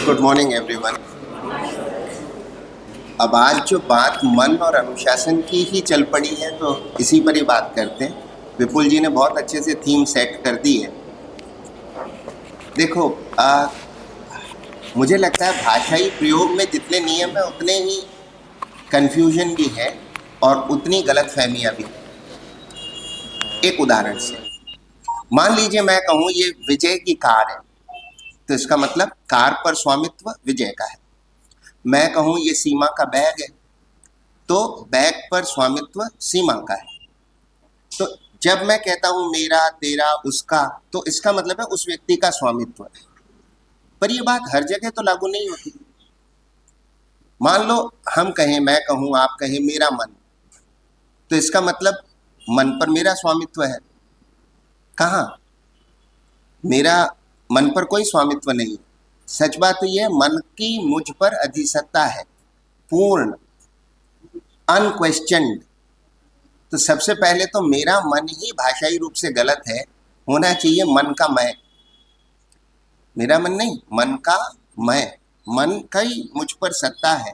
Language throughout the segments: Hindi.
Good morning everyone. अब आज जो बात मन और अनुशासन की ही चल पड़ी है तो इसी पर ही बात करते हैं। विपुल जी ने बहुत अच्छे से थीम सेट कर दी है। देखो, मुझे लगता है भाषाई प्रयोग में जितने नियम है उतने ही कंफ्यूजन भी है और उतनी गलतफहमियां भी। एक उदाहरण से मान लीजिए मैं कहूं ये विजय की कार है, तो इसका मतलब कार पर स्वामित्व विजय का है। मैं कहूं ये सीमा का बैग है, तो बैग पर स्वामित्व सीमा का है। तो जब मैं कहता हूं मेरा, तेरा, उसका, तो इसका मतलब है उस व्यक्ति का स्वामित्व है। पर ये बात हर जगह तो लागू नहीं होती। मान लो हम कहें, मैं कहूं, आप कहें मेरा मन, तो इसका मतलब मन पर मेरा स्वामित्व है। कहाँ? मेरा मन पर कोई स्वामित्व नहीं। सच बात तो यह मन की मुझ पर अधिसत्ता है, पूर्ण, अनक्वेश्चनड। तो सबसे पहले तो मेरा मन ही भाषाई रूप से गलत है, होना चाहिए मन का मैं। मेरा मन नहीं, मन का मैं। मन का ही मुझ पर सत्ता है,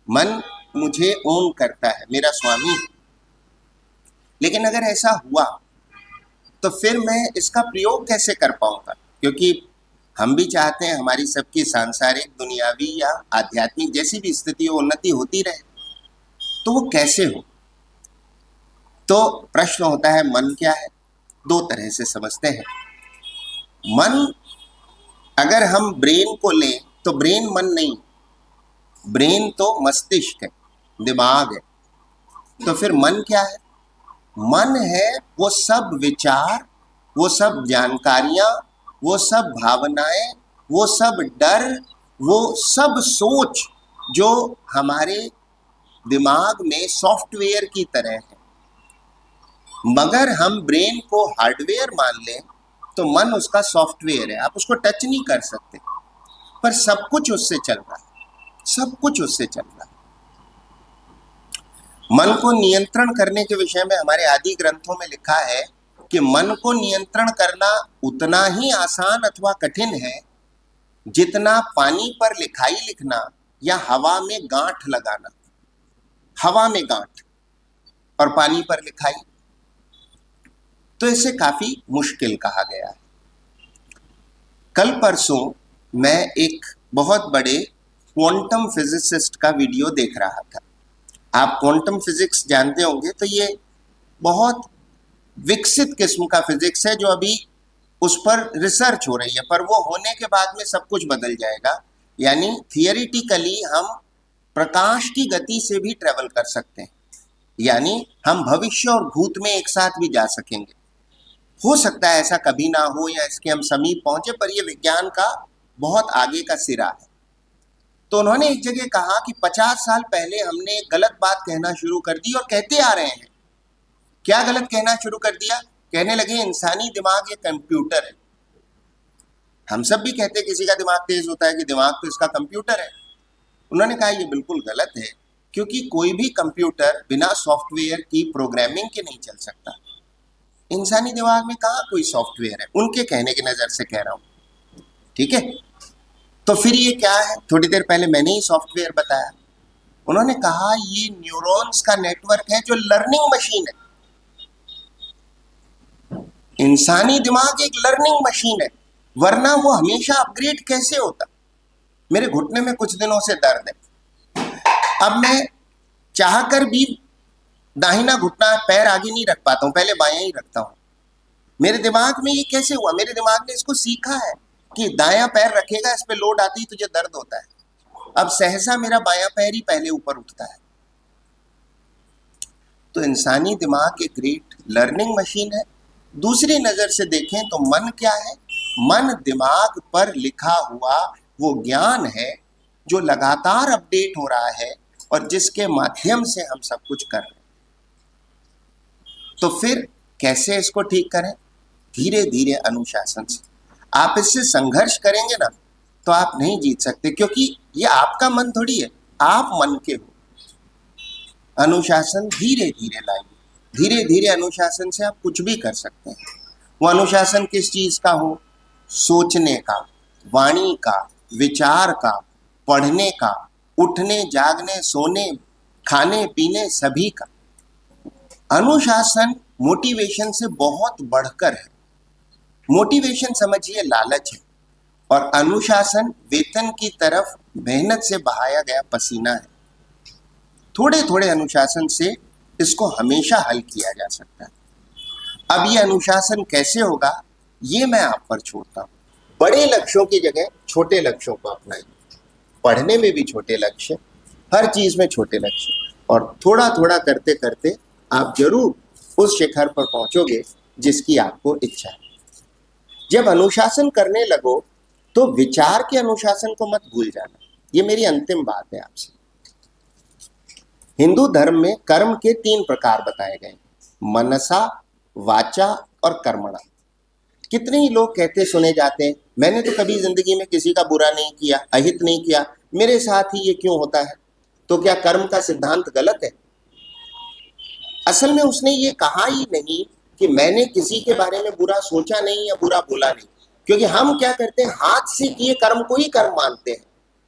मन मुझे ओन करता है, मेरा स्वामी। लेकिन अगर ऐसा हुआ तो फिर मैं इसका प्रयोग कैसे कर पाऊंगा? क्योंकि हम भी चाहते हैं हमारी सबकी सांसारिक, दुनियावी या आध्यात्मिक जैसी भी स्थिति हो, उन्नति होती रहे। तो वो कैसे हो? तो प्रश्न होता है मन क्या है? दो तरह से समझते हैं। मन, अगर हम ब्रेन को लें तो ब्रेन मन नहीं, ब्रेन तो मस्तिष्क है, दिमाग है। तो फिर मन क्या है? मन है वो सब विचार, वो सब जानकारियां, वो सब भावनाएं, वो सब डर, वो सब सोच जो हमारे दिमाग में सॉफ्टवेयर की तरह है। मगर हम ब्रेन को हार्डवेयर मान लें तो मन उसका सॉफ्टवेयर है। आप उसको टच नहीं कर सकते, पर सब कुछ उससे चल रहा है, सब कुछ उससे चल रहा है। मन को नियंत्रण करने के विषय में हमारे आदि ग्रंथों में लिखा है कि मन को नियंत्रण करना उतना ही आसान अथवा कठिन है जितना पानी पर लिखाई लिखना या हवा में गांठ लगाना। हवा में गांठ और पानी पर लिखाई, तो इसे काफी मुश्किल कहा गया है। कल परसों मैं एक बहुत बड़े क्वांटम फिजिसिस्ट का वीडियो देख रहा था। आप क्वांटम फिजिक्स जानते होंगे, तो ये बहुत विकसित किस्म का फिजिक्स है जो अभी उस पर रिसर्च हो रही है, पर वो होने के बाद में सब कुछ बदल जाएगा। यानी थियरिटिकली हम प्रकाश की गति से भी ट्रेवल कर सकते हैं, यानी हम भविष्य और भूत में एक साथ भी जा सकेंगे। हो सकता है ऐसा कभी ना हो या इसके हम समीप पहुंचे, पर यह विज्ञान का बहुत आगे का सिरा है। तो उन्होंने एक जगह कहा कि 50 साल पहले हमने गलत बात कहना शुरू कर दी और कहते आ रहे हैं। क्या गलत कहना शुरू कर दिया? कहने लगे इंसानी दिमाग एक कंप्यूटर है। हम सब भी कहते हैं किसी का दिमाग तेज होता है कि दिमाग तो इसका कंप्यूटर है। उन्होंने कहा ये बिल्कुल गलत है, क्योंकि कोई भी कंप्यूटर बिना सॉफ्टवेयर की प्रोग्रामिंग के नहीं चल सकता। इंसानी दिमाग में कहाँ कोई सॉफ्टवेयर है, उनके कहने की नजर से कह रहा हूं, ठीक है? तो फिर ये क्या है? थोड़ी देर पहले मैंने ही सॉफ्टवेयर बताया। उन्होंने कहा ये न्यूरॉन्स का नेटवर्क है जो लर्निंग मशीन है। इंसानी दिमाग एक लर्निंग मशीन है, वरना वो हमेशा अपग्रेड कैसे होता? मेरे घुटने में कुछ दिनों से दर्द है। अब मैं चाहकर भी दाहिना घुटना, पैर आगे नहीं रख पाता हूं, पहले बायां ही रखता हूं। मेरे दिमाग में ये कैसे हुआ? मेरे दिमाग ने इसको सीखा है कि दायां पैर रखेगा, इस पे लोड आती है तुझे दर्द होता है। अब सहसा मेरा बायां पैर ही पहले ऊपर उठता है। तो इंसानी दिमाग एक ग्रेट लर्निंग मशीन है। दूसरी नजर से देखें तो मन क्या है? मन दिमाग पर लिखा हुआ वो ज्ञान है जो लगातार अपडेट हो रहा है और जिसके माध्यम से हम सब कुछ कर रहे हैं। तो फिर कैसे इसको ठीक करें? धीरे धीरे अनुशासन से। आप इससे संघर्ष करेंगे ना तो आप नहीं जीत सकते, क्योंकि ये आपका मन थोड़ी है, आप मन के हो। अनुशासन धीरे धीरे लाइए, धीरे धीरे अनुशासन से आप कुछ भी कर सकते हैं। वो अनुशासन किस चीज का हो? सोचने का, वाणी का, विचार का, पढ़ने का, उठने जागने सोने खाने पीने सभी का। अनुशासन मोटिवेशन से बहुत बढ़कर है। मोटिवेशन समझिए लालच है और अनुशासन वेतन की तरफ मेहनत से बहाया गया पसीना है। थोड़े थोड़े अनुशासन से इसको हमेशा हल किया जा सकता है। अब ये अनुशासन कैसे होगा ये मैं आप पर छोड़ता हूं। बड़े लक्ष्यों की जगह छोटे लक्ष्यों को अपनाइए। पढ़ने में भी छोटे लक्ष्य, हर चीज में छोटे लक्ष्य, और थोड़ा थोड़ा करते करते आप जरूर उस शिखर पर पहुंचोगे जिसकी आपको इच्छा है। जब अनुशासन करने लगो तो विचार के अनुशासन को मत भूल जाना। ये मेरी अंतिम बात है आपसे। हिंदू धर्म में कर्म के 3 प्रकार बताए गए, मनसा, वाचा और कर्मणा। कितने ही लोग कहते सुने जाते हैं, मैंने तो कभी जिंदगी में किसी का बुरा नहीं किया, अहित नहीं किया, मेरे साथ ही ये क्यों होता है। तो क्या कर्म का सिद्धांत गलत है? असल में उसने ये कहा ही नहीं कि मैंने किसी के बारे में बुरा सोचा नहीं या बुरा बोला नहीं, क्योंकि हम क्या करते हैं, हाथ से किए कर्म को ही कर्म मानते हैं,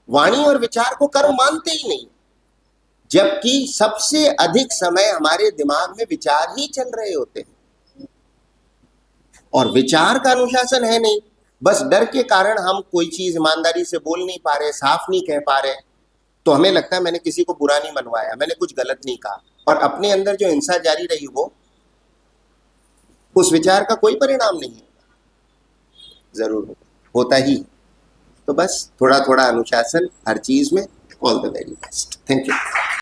वाणी और विचार को कर्म मानते ही नहीं। जबकि सबसे अधिक समय हमारे दिमाग में विचार ही चल रहे होते हैं और विचार का अनुशासन है नहीं। बस डर के कारण हम कोई चीज ईमानदारी से बोल नहीं पा रहे, साफ नहीं कह पा रहे, तो हमें लगता है मैंने किसी को बुरा नहीं मनवाया, मैंने कुछ गलत नहीं कहा, और अपने अंदर जो हिंसा जारी रही वो उस विचार का कोई परिणाम नहीं होगा, जरूर होता ही। तो बस थोड़ा थोड़ा अनुशासन हर चीज में। All the very best. Thank you.